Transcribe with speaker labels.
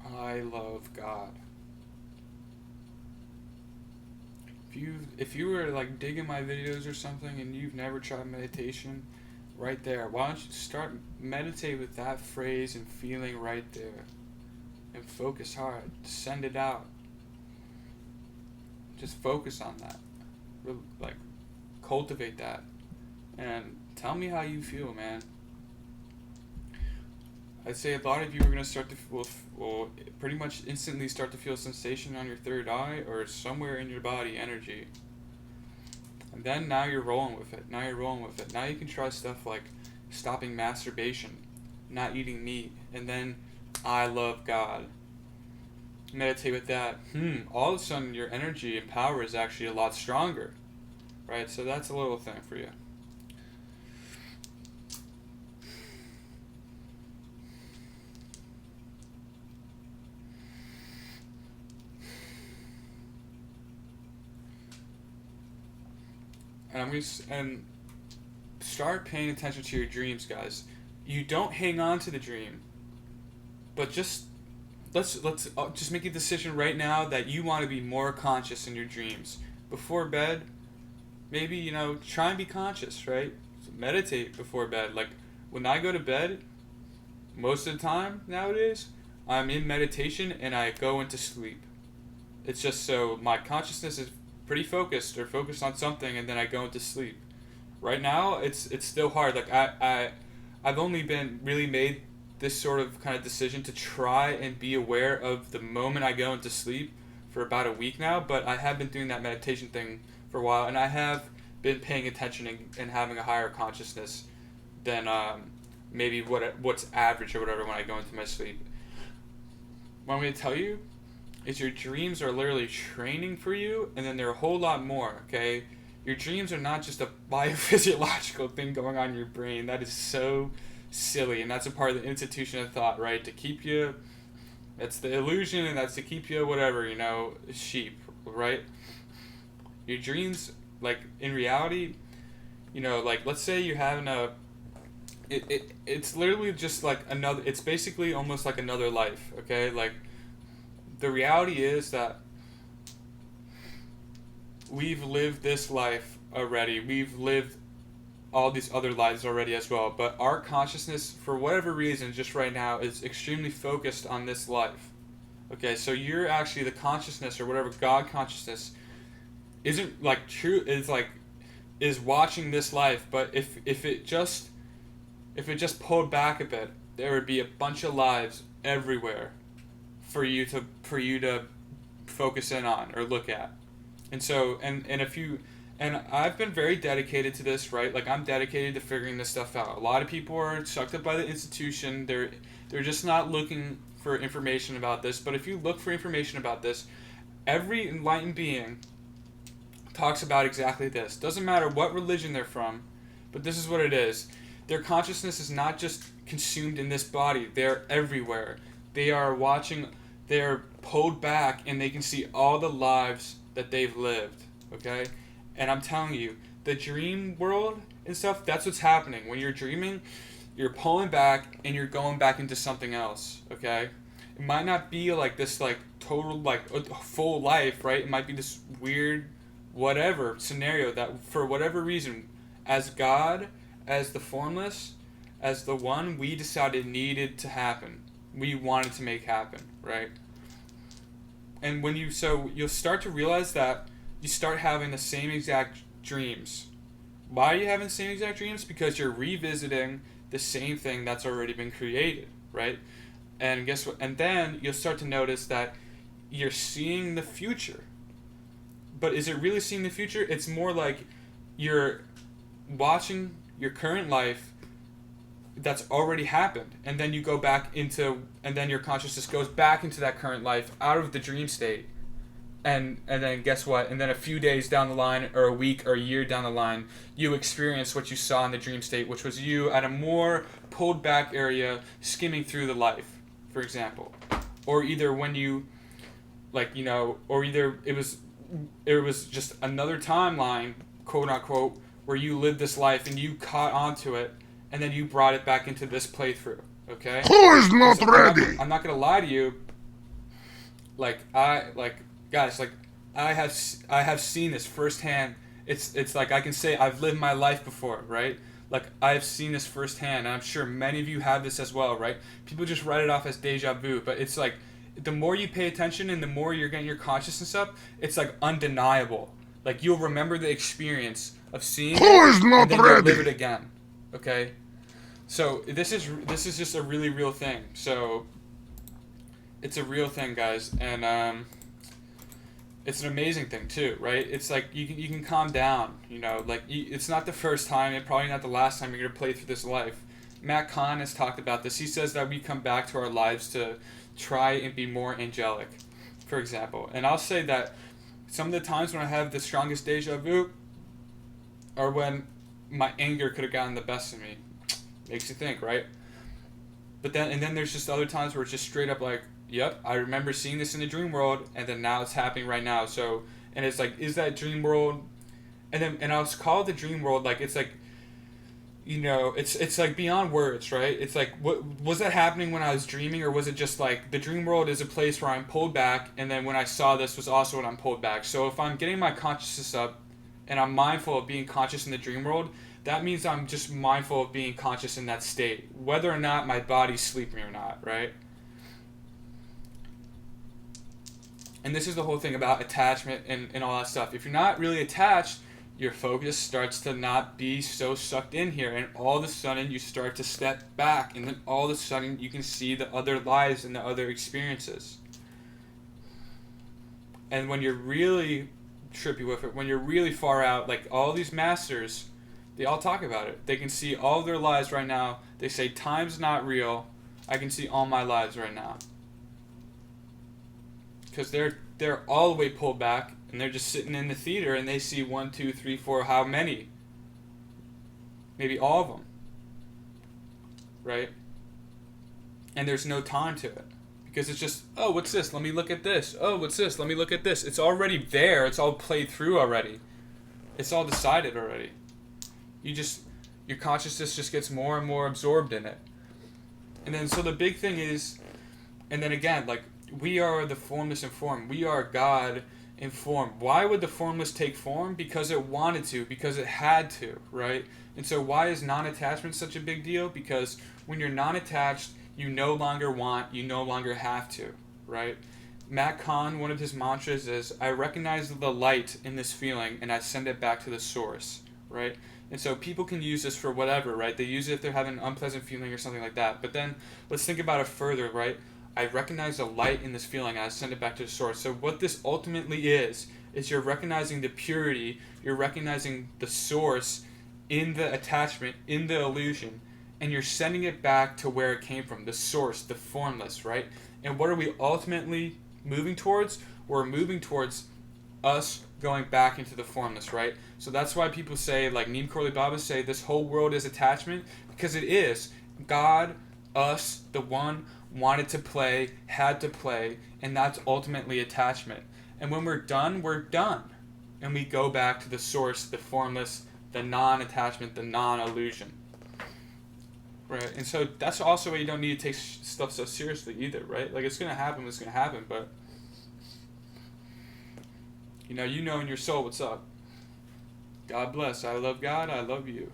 Speaker 1: I love God. If you were like digging my videos or something and you've never tried meditation, right there, why don't you start meditate with that phrase and feeling right there, and focus hard. Send it out. Just focus on that. Like cultivate that, and tell me how you feel, man. I'd say a lot of you are gonna start to will pretty much instantly start to feel sensation on your third eye or somewhere in your body, energy. And then now you're rolling with it. Now you're rolling with it. Now you can try stuff like stopping masturbation, not eating meat, and then I love God. Meditate with that. All of a sudden your energy and power is actually a lot stronger, right? So that's a little thing for you. And start paying attention to your dreams, guys. You don't hang on to the dream, but just let's just make a decision right now that you want to be more conscious in your dreams. Before bed, maybe try and be conscious, right? So meditate before bed. Like when I go to bed, most of the time nowadays, I'm in meditation and I go into sleep. It's just so my consciousness is pretty focused or focused on something, and then I go into sleep. Right now, it's still hard. Like I've only been really made this sort of kind of decision to try and be aware of the moment I go into sleep for about a week now, but I have been doing that meditation thing for a while, and I have been paying attention and having a higher consciousness than maybe what's average or whatever when I go into my sleep. What I'm going to tell you is your dreams are literally training for you, and then they're a whole lot more, okay? Your dreams are not just a biophysiological thing going on in your brain. That is so silly, and that's a part of the institution of thought, right? To keep you, that's the illusion, and that's to keep you whatever, sheep, right? Your dreams, like in reality, like let's say you're having it's literally just like another, it's basically almost like another life, okay? Like the reality is that we've lived this life already. We've lived all these other lives already as well. But our consciousness, for whatever reason, just right now, is extremely focused on this life. Okay, so you're actually the consciousness or whatever God consciousness isn't like true. Is like is watching this life. But if it just pulled back a bit, there would be a bunch of lives everywhere for you to focus in on or look at. And so and if you and I've been very dedicated to this, right? Like I'm dedicated to figuring this stuff out. A lot of people are sucked up by the institution. They're just not looking for information about this. But if you look for information about this, every enlightened being talks about exactly this. Doesn't matter what religion they're from, but this is what it is. Their consciousness is not just consumed in this body. They're everywhere. They are watching, they're pulled back and they can see all the lives that they've lived, okay? And I'm telling you, the dream world and stuff, that's what's happening. When you're dreaming, you're pulling back and you're going back into something else, okay? It might not be like this, like, total, like, a full life, right? It might be this weird, whatever scenario that, for whatever reason, as God, as the formless, as the one we decided needed to happen. We wanted to make happen, right? And you'll start to realize that you start having the same exact dreams. Why are you having the same exact dreams? Because you're revisiting the same thing that's already been created, right? And guess what? And then you'll start to notice that you're seeing the future. But is it really seeing the future? It's more like you're watching your current life that's already happened, and then you go back into, and then your consciousness goes back into that current life out of the dream state, and then guess what? And then a few days down the line, or a week, or a year down the line, you experience what you saw in the dream state, which was you at a more pulled back area, skimming through the life, for example, or either when you, or either it was just another timeline, quote unquote, where you lived this life and you caught onto it, and then you brought it back into this playthrough. Okay?
Speaker 2: Who is not
Speaker 1: 'Cause
Speaker 2: ready?
Speaker 1: I'm not gonna lie to you. Guys, like I have seen this firsthand. It's like I can say I've lived my life before, right? Like I've seen this firsthand, and I'm sure many of you have this as well, right? People just write it off as deja vu, but it's like the more you pay attention and the more you're getting your consciousness up, it's like undeniable. Like you'll remember the experience of seeing
Speaker 2: Who
Speaker 1: it,
Speaker 2: is
Speaker 1: and
Speaker 2: not
Speaker 1: then you'll live
Speaker 2: ready?
Speaker 1: it again. Okay, so this is just a really real thing. So it's a real thing, guys, and it's an amazing thing too, right? It's like you can calm down, like it's not the first time and probably not the last time you're gonna play through this life. Matt Kahn has talked about this. He says that we come back to our lives to try and be more angelic, for example. And I'll say that some of the times when I have the strongest deja vu are when my anger could have gotten the best of me. Makes you think, right? But then there's just other times where it's just straight up like, yep, I remember seeing this in the dream world, and then now it's happening right now. So, and it's like, is that dream world? And I'll call it the dream world. Like it's like, it's like beyond words, right? It's like, what was that happening when I was dreaming, or was it just like the dream world is a place where I'm pulled back, and then when I saw this was also when I'm pulled back. So if I'm getting my consciousness up, and I'm mindful of being conscious in the dream world, that means I'm just mindful of being conscious in that state, whether or not my body's sleeping or not, right? And this is the whole thing about attachment and all that stuff. If you're not really attached, your focus starts to not be so sucked in here, and all of a sudden you start to step back, and then all of a sudden you can see the other lives and the other experiences. And when you're really trippy with it, when you're really far out, like all these masters, they all talk about it. They can see all of their lives right now. They say time's not real. I can see all my lives right now. Because they're all the way pulled back, and they're just sitting in the theater, and they see 1, 2, 3, 4, how many? Maybe all of them, right? And there's no time to it, because it's just, oh, what's this? Let me look at this. Oh, what's this? Let me look at this. It's already there. It's all played through already. It's all decided already. Your consciousness just gets more and more absorbed in it. And then so the big thing is, and then again, like, we are the formless in form. We are God in form. Why would the formless take form? Because it wanted to, because it had to, right? And so why is non-attachment such a big deal? Because when you're non-attached, you no longer want, you no longer have to, right? Matt Kahn, one of his mantras is, I recognize the light in this feeling and I send it back to the source, right? And so people can use this for whatever, right? They use it if they're having an unpleasant feeling or something like that. But then let's think about it further, right? I recognize the light in this feeling and I send it back to the source. So what this ultimately is you're recognizing the purity, you're recognizing the source in the attachment, in the illusion, and you're sending it back to where it came from, the source, the formless, right? And what are we ultimately moving towards? We're moving towards us going back into the formless, right? So that's why people say, like Neem Karoli Baba say, this whole world is attachment, because it is. God, us, the one, wanted to play, had to play, and that's ultimately attachment. And when we're done, we're done. And we go back to the source, the formless, the non-attachment, the non-illusion. Right? And so that's also why you don't need to take stuff so seriously either, right? Like, it's going to happen, but you know in your soul what's up. God bless. I love God. I love you.